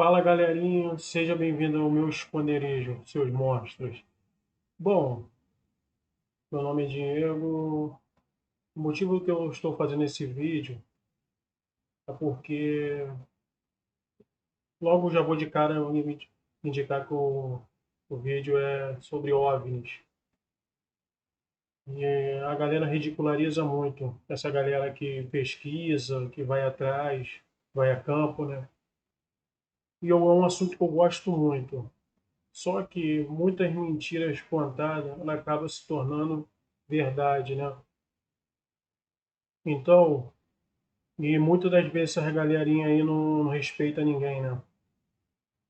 Fala galerinha, seja bem-vindo ao meu esconderijo, seus monstros. Bom, meu nome é Diego. O motivo que eu estou fazendo esse vídeo é porque logo já vou de cara indicar que o vídeo é sobre OVNIs. E a galera ridiculariza muito essa galera que pesquisa, que vai atrás, vai a campo, né? E é um assunto que eu gosto muito. Só que muitas mentiras contadas, ela acaba se tornando verdade, né? Então, e muitas das vezes essa galerinha aí não respeita ninguém, né?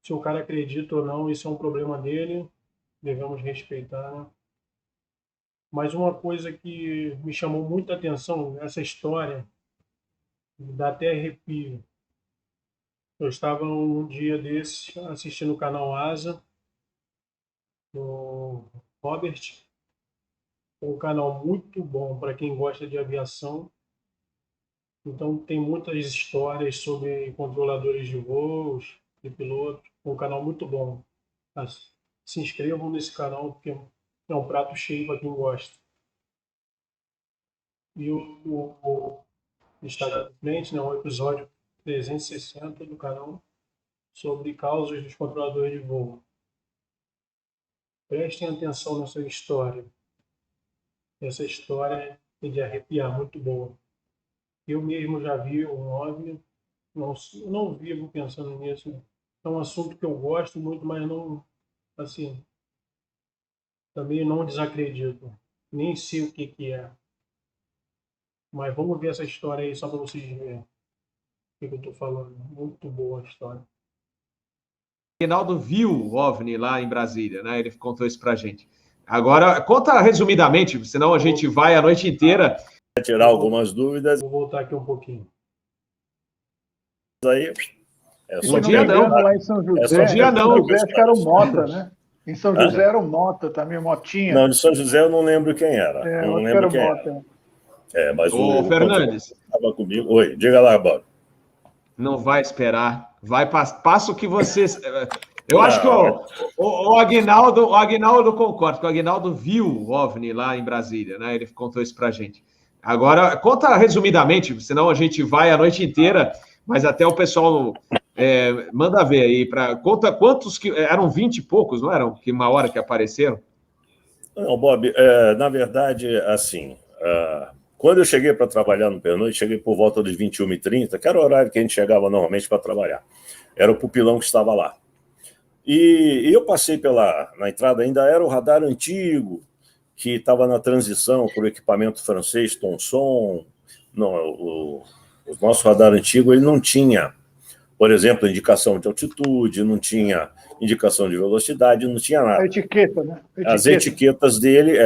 Se o cara acredita ou não, isso é um problema dele, devemos respeitar, né? Mas uma coisa que me chamou muita atenção, essa história, dá até arrepio. Eu estava um dia desse assistindo o canal Asa, do Robert, um canal muito bom para quem gosta de aviação. Então tem muitas histórias sobre controladores de voos, de pilotos, um canal muito bom. Se inscrevam nesse canal porque é um prato cheio para quem gosta. E o está de frente, né, um episódio 360 do canal sobre causas dos controladores de voo. Prestem atenção nessa história. Essa história é de arrepiar, muito boa. Eu mesmo já vi um OVNI, não vivo pensando nisso, né? É um assunto que eu gosto muito, mas não, assim, também não desacredito. Nem sei o que que é. Mas vamos ver essa história aí só para vocês verem o que que eu estou falando. Muito boa a história. Aguinaldo viu o OVNI lá em Brasília, né? Ele contou isso pra gente. Agora, conta resumidamente, senão a gente vai a noite inteira. Tirar algumas dúvidas. Vou voltar aqui um pouquinho. Aí, Um dia não. Lá em São José, São José acho que era o Mota, né? Em São José era o Mota também, Motinha. Não, de São José eu não lembro quem era. Eu não acho lembro que quem era o Mota. era. Mas o Fernandes estava comigo. Oi, diga lá, Bob. Não vai esperar. Vai passa o que vocês. Eu acho que o Aguinaldo concorda, que o Aguinaldo viu o OVNI lá em Brasília, né? Ele contou isso pra gente. Agora, conta resumidamente, senão a gente vai a noite inteira, mas até o pessoal manda ver aí. Conta quantos que. Eram 20 e poucos, não eram? Que uma hora que apareceram? Não, Bob, na verdade, assim, quando eu cheguei para trabalhar no pernoite, cheguei por volta dos 21h30, que era o horário que a gente chegava normalmente para trabalhar. Era o pupilão que estava lá. E eu passei na entrada, ainda era o radar antigo, que estava na transição para o equipamento francês Thomson. Não, o nosso radar antigo ele não tinha, por exemplo, indicação de altitude, não tinha indicação de velocidade, não tinha nada. A etiqueta, né? As etiquetas dele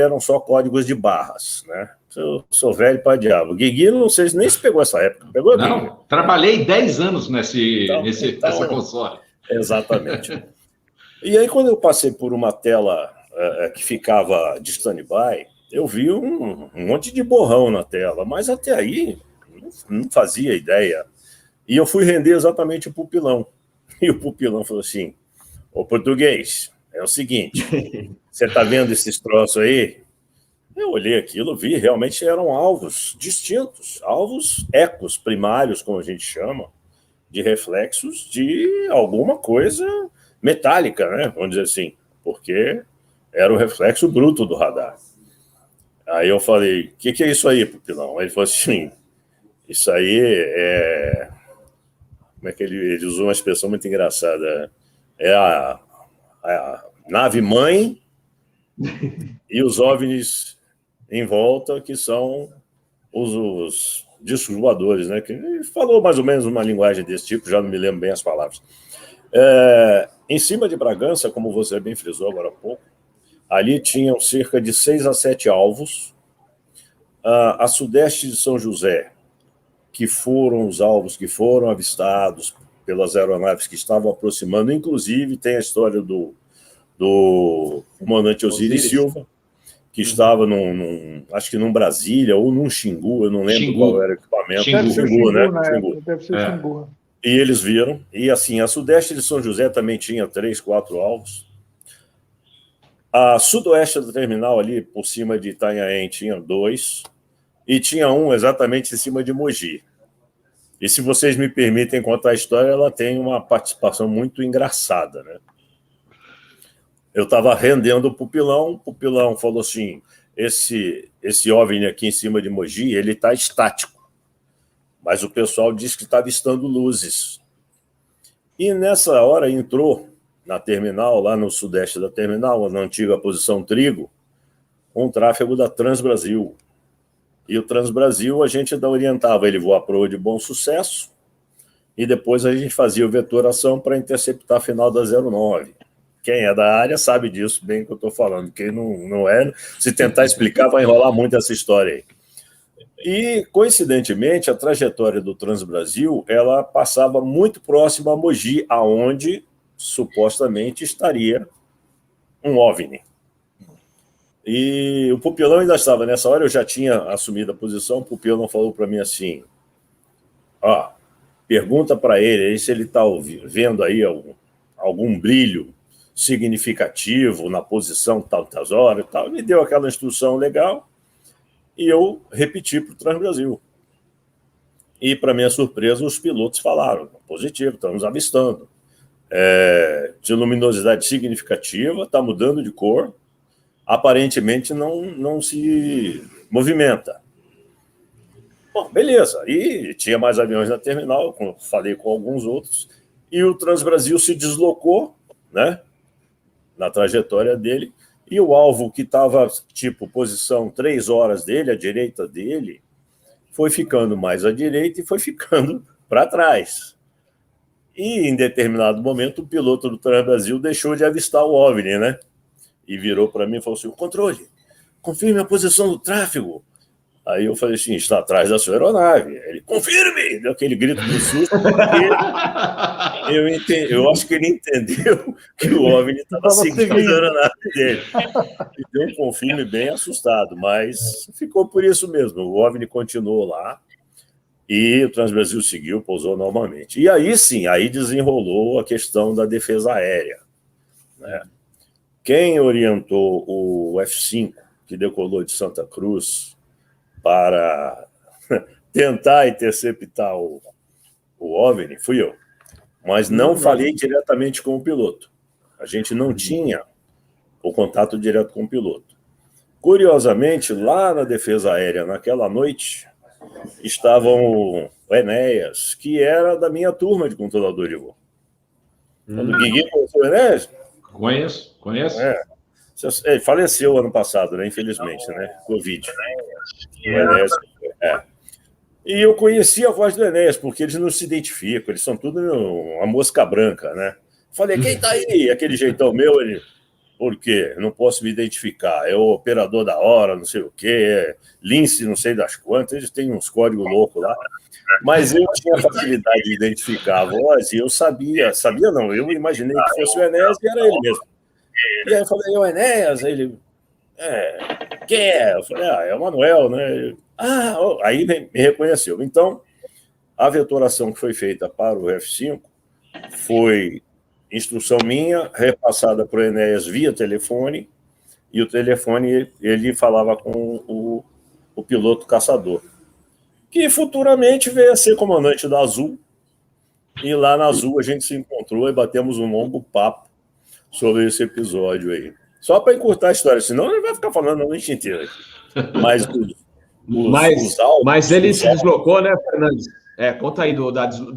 eram só códigos de barras, né? Eu sou velho para diabo. Guigui, não sei nem se pegou essa época. Pegou? Não, Guigui? Trabalhei 10 anos nessa console. Exatamente. E aí, quando eu passei por uma tela que ficava de stand-by, eu vi um monte de borrão na tela, mas até aí não fazia ideia. E eu fui render exatamente o pupilão. E o pupilão falou assim: ô português, é o seguinte, você tá vendo esses troços aí? Eu olhei aquilo, vi, realmente eram alvos distintos, alvos ecos primários, como a gente chama, de reflexos de alguma coisa metálica, né? Vamos dizer assim, porque era o reflexo bruto do radar. Aí eu falei: o que é isso aí, pupilão? Aí ele falou assim: isso aí é... Como é que ele usou uma expressão muito engraçada? É a nave-mãe e os OVNIs em volta, que são os discos voadores, né? Que ele falou mais ou menos uma linguagem desse tipo, já não me lembro bem as palavras. Em cima de Bragança, como você bem frisou agora há pouco, ali tinham cerca de 6 a 7 alvos. A sudeste de São José, que foram os alvos que foram avistados pelas aeronaves que estavam aproximando, inclusive tem a história do comandante Osiris Silva, que estava acho que num Brasília ou num Xingu, eu não lembro qual era o equipamento. Deve ser Xingu, né? Deve ser Xingu. E eles viram. E assim, a sudeste de São José também tinha 3, 4 alvos. A sudoeste do terminal, ali por cima de Itanhaém, tinha 2. E tinha um exatamente em cima de Mogi. E se vocês me permitem contar a história, ela tem uma participação muito engraçada, né? Eu estava rendendo o Pupilão falou assim, esse OVNI aqui em cima de Mogi, ele está estático, mas o pessoal disse que está avistando luzes. E nessa hora entrou na terminal, lá no sudeste da terminal, na antiga posição Trigo, um tráfego da Transbrasil. E o Transbrasil a gente orientava ele voar para o de Bom Sucesso e depois a gente fazia o vetoração para interceptar a final da 09. Quem é da área sabe disso bem que eu estou falando. Quem não é, se tentar explicar, vai enrolar muito essa história aí. E, coincidentemente, a trajetória do Transbrasil, ela passava muito próxima a Mogi, aonde supostamente estaria um OVNI. E o Pupilão ainda estava nessa hora, eu já tinha assumido a posição, o Pupilão falou para mim assim, pergunta para ele se ele está vendo aí algum brilho significativo na posição tantas horas e tal. Me deu aquela instrução legal e eu repeti para o Transbrasil. E, para minha surpresa, os pilotos falaram, positivo, estamos avistando. De luminosidade significativa, está mudando de cor, aparentemente não se movimenta. Bom, beleza. E tinha mais aviões na terminal, falei com alguns outros, e o Transbrasil se deslocou, né, na trajetória dele, e o alvo que estava, tipo, posição 3 horas dele, à direita dele, foi ficando mais à direita e foi ficando para trás. E, em determinado momento, o piloto do Transbrasil deixou de avistar o OVNI, né? E virou para mim e falou assim, controle, confirme a posição do tráfego. Aí eu falei assim, está atrás da sua aeronave. Ele, confirme! Deu aquele grito de susto. Eu acho que ele entendeu que o OVNI estava seguindo a aeronave dele. E deu um confirme bem assustado, mas ficou por isso mesmo. O OVNI continuou lá e o Transbrasil seguiu, pousou normalmente. E aí sim, aí desenrolou a questão da defesa aérea, né? Quem orientou o F-5, que decolou de Santa Cruz, para tentar interceptar o OVNI, fui eu. Mas não falei diretamente com o piloto. A gente não tinha o contato direto com o piloto. Curiosamente, lá na defesa aérea, naquela noite, estavam o Enéas, que era da minha turma de controlador de voo. Quando o Guigui conheceu o Enéas... Conheço. Ele faleceu ano passado, né? Infelizmente, né? Covid. O Enéas, E eu conheci a voz do Enéas, porque eles não se identificam, eles são tudo uma mosca branca, né? Falei, quem tá aí? Aquele jeitão meu, ele... Por quê? Não posso me identificar. É o operador da hora, não sei o quê, Lince, não sei das quantas, eles têm uns códigos loucos lá. Mas eu tinha facilidade de identificar a voz e eu sabia não, eu imaginei que fosse o Enéas e era ele mesmo. E aí eu falei, o Enéas? Aí ele, quem é? Eu falei, é o Manuel, né? Aí me reconheceu. Então, a vetoração que foi feita para o F-5 foi instrução minha, repassada para o Enéas via telefone, e o telefone ele falava com o piloto caçador, que futuramente veio a ser comandante da Azul, e lá na Azul a gente se encontrou e batemos um longo papo sobre esse episódio aí. Só para encurtar a história, senão ele vai ficar falando a noite inteira. Mas mas ele se deslocou, né, Fernandes? Conta aí do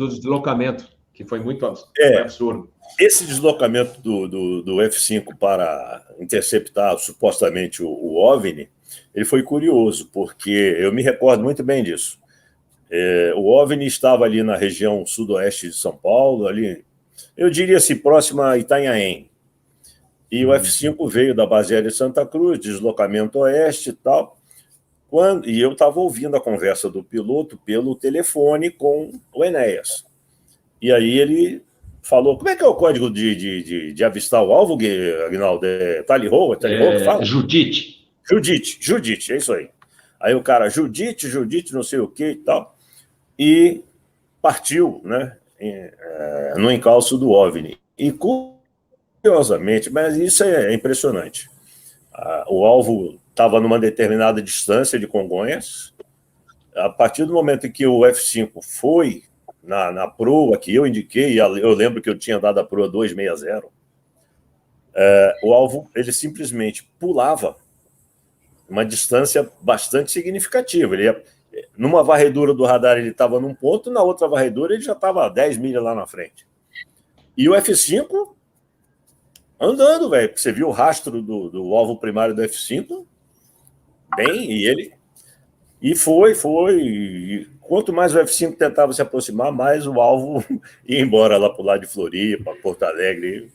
deslocamento, que foi muito absurdo. Esse deslocamento do F-5 para interceptar supostamente o OVNI, ele foi curioso, porque eu me recordo muito bem disso. O OVNI estava ali na região sudoeste de São Paulo, ali, eu diria assim, próxima a Itanhaém. E o F-5 veio da base aérea de Santa Cruz, deslocamento oeste e tal. E eu estava ouvindo a conversa do piloto pelo telefone com o Enéas. E aí ele falou, como é que é o código de avistar o alvo, Aguinaldo? Tally Ho que fala? Judite, é isso aí. Aí o cara, Judite, não sei o que e tal. E partiu, né? no encalço do OVNI. E curiosamente, mas isso é impressionante. O alvo estava numa determinada distância de Congonhas. A partir do momento em que o F-5 foi na proa que eu indiquei, eu lembro que eu tinha dado a proa 260, o alvo ele simplesmente pulava uma distância bastante significativa. Numa varredura do radar ele estava num ponto, na outra varredura ele já estava a 10 milhas lá na frente. E o F-5 andando, velho. Você viu o rastro do alvo primário do F-5? Bem, e foi. E quanto mais o F-5 tentava se aproximar, mais o alvo ia embora lá pro lado de Floripa, Porto Alegre.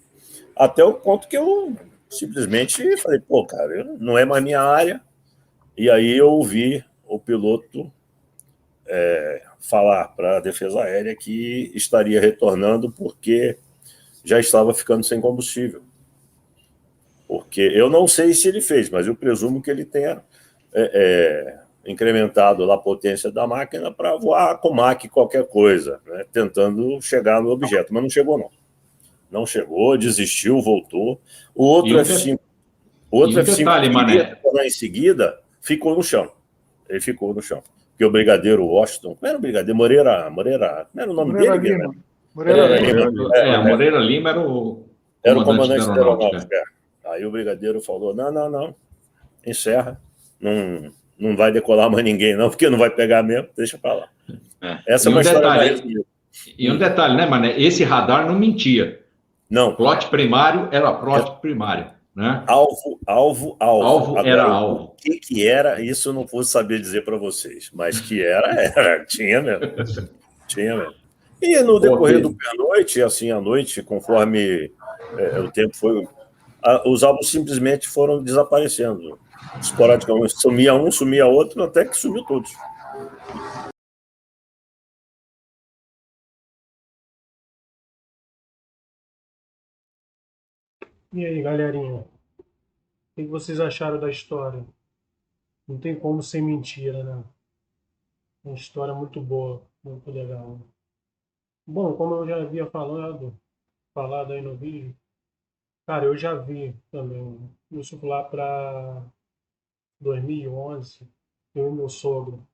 Até o ponto que eu simplesmente falei, pô, cara, não é mais minha área. E aí eu ouvi o piloto falar para a Defesa Aérea que estaria retornando porque já estava ficando sem combustível. Porque eu não sei se ele fez, mas eu presumo que ele tenha incrementado lá a potência da máquina para voar com Mach qualquer coisa, né, tentando chegar no objeto, mas não chegou não. Não chegou, desistiu, voltou. O outro F-5, detalhe, que Mané, iria retornar em seguida, ficou no chão. Ele ficou no chão. Porque o brigadeiro Washington, como era o brigadeiro? Moreira, como era o nome Moreira dele? Lima. Moreira Lima. Moreira Lima era o Era o comandante comandante da da aeronáutica. aeronáutica. Aí o brigadeiro falou, não, encerra, não vai decolar mais ninguém não, porque não vai pegar mesmo, deixa para lá. Essa é uma história mais resumida. E um detalhe, né, Mané? Esse radar não mentia. Não. Plot primário era plot primário, né? Alvo. Alvo era alvo. O que era, isso eu não pude saber dizer para vocês, mas que era, tinha mesmo. Tinha mesmo. E no decorrer do pernoite, assim, à noite, conforme o tempo foi, os alvos simplesmente foram desaparecendo. Esporadicamente, sumia um, sumia outro, até que sumiu todos. E aí, galerinha? O que vocês acharam da história? Não tem como ser mentira, né? Uma história muito boa, muito legal. Bom, como eu já havia falado aí no vídeo, cara, eu já vi também. Isso lá para 2011, eu e meu sogro.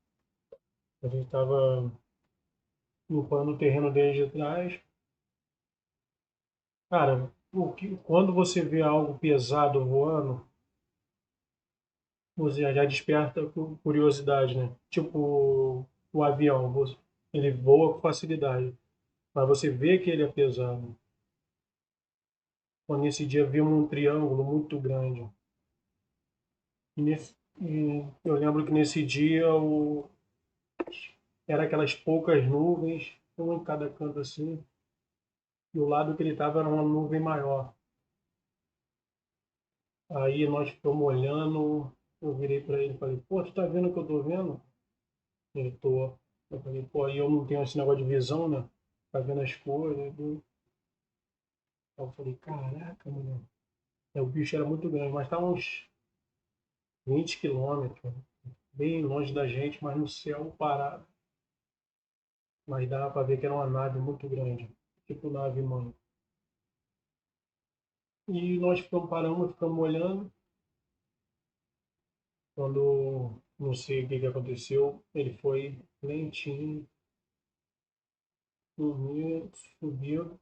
A gente estava limpando o terreno desde de trás. Cara, quando você vê algo pesado voando, você já desperta curiosidade, né? Tipo o avião, ele voa com facilidade, mas você vê que ele é pesado. Quando nesse dia vimos um triângulo muito grande. E eu lembro que nesse dia era aquelas poucas nuvens, uma em cada canto assim, e o lado que ele estava era uma nuvem maior. Aí nós ficamos olhando, eu virei para ele e falei, pô, tu tá vendo o que eu tô vendo? Ele, tô. Eu falei, pô, aí eu não tenho esse negócio de visão, né? Tá vendo as coisas. Aí eu falei, caraca, mano. O bicho era muito grande, mas tá uns 20 quilômetros, bem longe da gente, mas no céu parado. Mas dava para ver que era uma nave muito grande, tipo nave mãe. E nós ficamos olhando. Quando não sei o que aconteceu, ele foi lentinho, subiu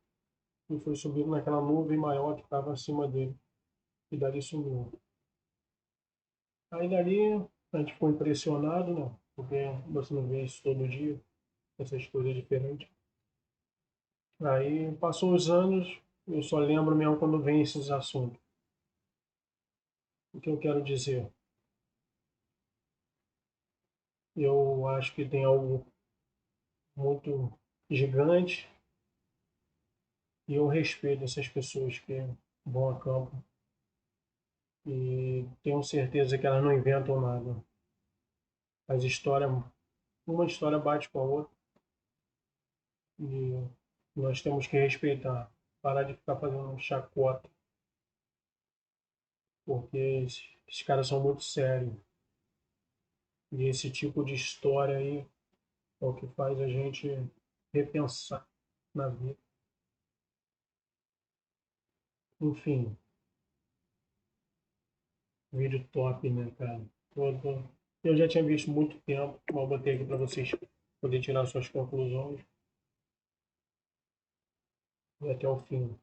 e foi subindo naquela nuvem maior que estava acima dele. E dali sumiu. Aí dali a gente ficou impressionado, né? Porque você não vê isso todo dia, essas coisas diferentes. Aí passou os anos, eu só lembro mesmo quando vem esses assuntos. O que eu quero dizer? Eu acho que tem algo muito gigante e eu respeito essas pessoas que vão a campo e tenho certeza que elas não inventam nada. As histórias, uma história bate com a outra e nós temos que respeitar, parar de ficar fazendo chacota, porque esses caras são muito sérios. E esse tipo de história aí é o que faz a gente repensar na vida. Enfim. Vídeo top, né, cara? Eu já tinha visto muito tempo, mas eu botei aqui para vocês poderem tirar suas conclusões. E até o fim.